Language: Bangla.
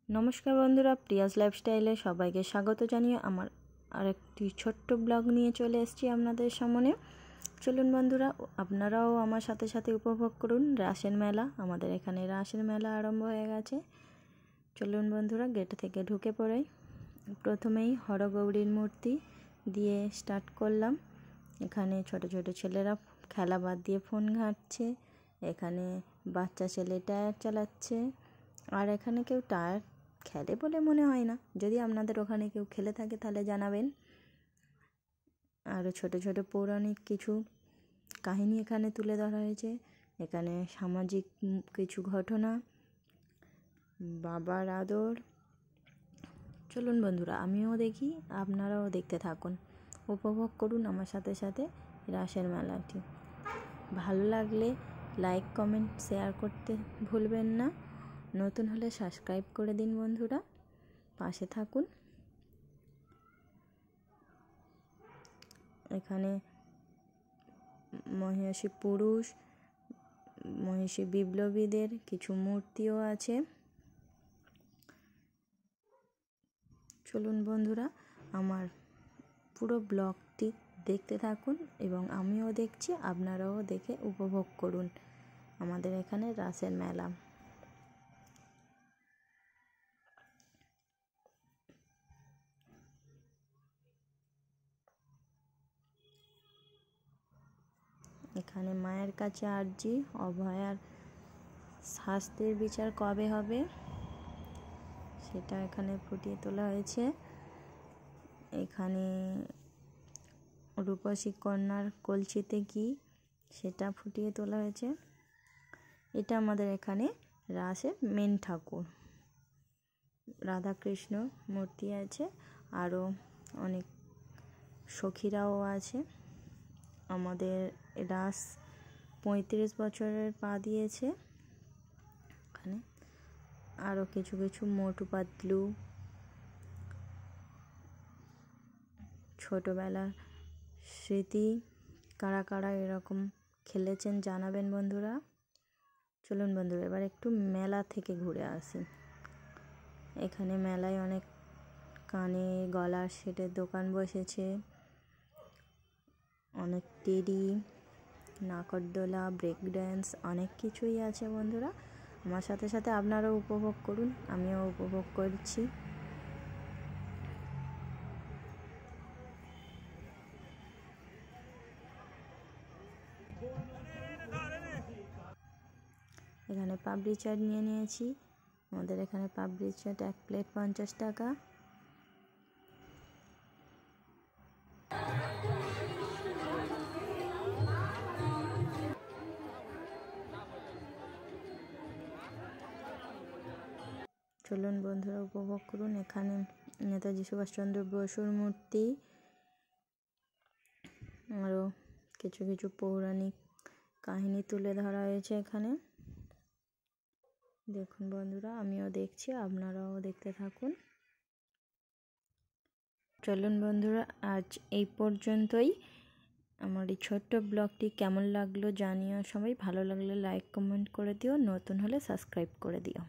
নমস্কার বন্ধুরা, প্রিয়াস লাইফস্টাইলে সবাইকে স্বাগত জানিয়ে আমার আরেকটি ছোট্ট ব্লগ নিয়ে চলে এসেছি আপনাদের সামনে। চলুন বন্ধুরা, আপনারাও আমার সাথে সাথে উপভোগ করুন রাসের মেলা। আমাদের এখানে রাসের মেলা আরম্ভ হয়ে গেছে। চলুন বন্ধুরা, গেট থেকে ঢুকে পড়াই। প্রথমেই হরগৌরীর মূর্তি দিয়ে স্টার্ট করলাম। এখানে ছোট ছোট ছেলেরা খেলা বাদ দিয়ে ফোন ঘাঁটছে। এখানে বাচ্চা ছেলে টায়ার চালাচ্ছে। আর এখানে কেউ টায়ার খেলে বলে মনে হয় না। যদি আপনাদের ওখানে কেউ খেলে থাকে তাহলে জানাবেন। আরও ছোট ছোট পৌরাণিক কিছু কাহিনী এখানে তুলে ধরা হয়েছে। এখানে সামাজিক কিছু ঘটনা, বাবার আদর। চলুন বন্ধুরা, আমিও দেখি, আপনারাও দেখতে থাকুন, উপভোগ করুন আমার সাথে সাথে রাসের মেলাটি। ভালো লাগলে লাইক, কমেন্ট, শেয়ার করতে ভুলবেন না। নতুন হলে সাবস্ক্রাইব করে দিন বন্ধুরা, পাশে থাকুন। এখানে মহিষী পুরুষ, মহিষী বিপ্লবীদের কিছু মূর্তিও আছে। চলুন বন্ধুরা, আমার পুরো ব্লগটি দেখতে থাকুন এবং আমিও দেখছি, আপনারাও দেখে উপভোগ করুন আমাদের এখানে রাসের মেলা। এখানে মায়ের কাছে আর্জি, অভয়ার শাস্তির বিচার কবে হবে সেটা এখানে ফুটিয়ে তোলা হয়েছে। এখানে রূপসী কন্যার কলসিতে কি সেটা ফুটিয়ে তোলা হয়েছে। এটা আমাদের এখানে রাসের মেন ঠাকুর, রাধাকৃষ্ণ মূর্তি আছে, আরও অনেক সখীরাও আছে। আমাদের রাস 35 বছরের পা দিয়েছে। এখানে আরও কিছু কিছু মোটু পাতলু ছোটোবেলার স্মৃতি, কারা কারা এরকম খেলেছেন জানাবেন বন্ধুরা। চলুন বন্ধুরা, এবার একটু মেলা থেকে ঘুরে আসি। এখানে মেলায় অনেক কানে গলার সেটের দোকান বসেছে, অনেক টেডি, নাকরদোলা, ব্রেক ড্যান্স, অনেক কিছুই আছে বন্ধুরা। আমার সাথে সাথে আপনারাও উপভোগ করুন, আমিও উপভোগ করছি। এখানে পাপড়ি চাট নিয়ে নিয়েছি। আমাদের এখানে পাপড়ি চাট 1 প্লেট 50 টাকা। চলুন বন্ধুরা, উপভোগ করুন। এখানে নেতাজি সুভাষচন্দ্র বসুর মূর্তি, আরও কিছু কিছু পৌরাণিক কাহিনী তুলে ধরা হয়েছে এখানে। দেখুন বন্ধুরা, আমিও দেখছি, আপনারাও দেখতে থাকুন। চলুন বন্ধুরা, আজ এই পর্যন্তই। আমার এই ছোট্ট ব্লগটি কেমন লাগলো জানিও সবাই। ভালো লাগলে লাইক, কমেন্ট করে দিও, নতুন হলে সাবস্ক্রাইব করে দিও।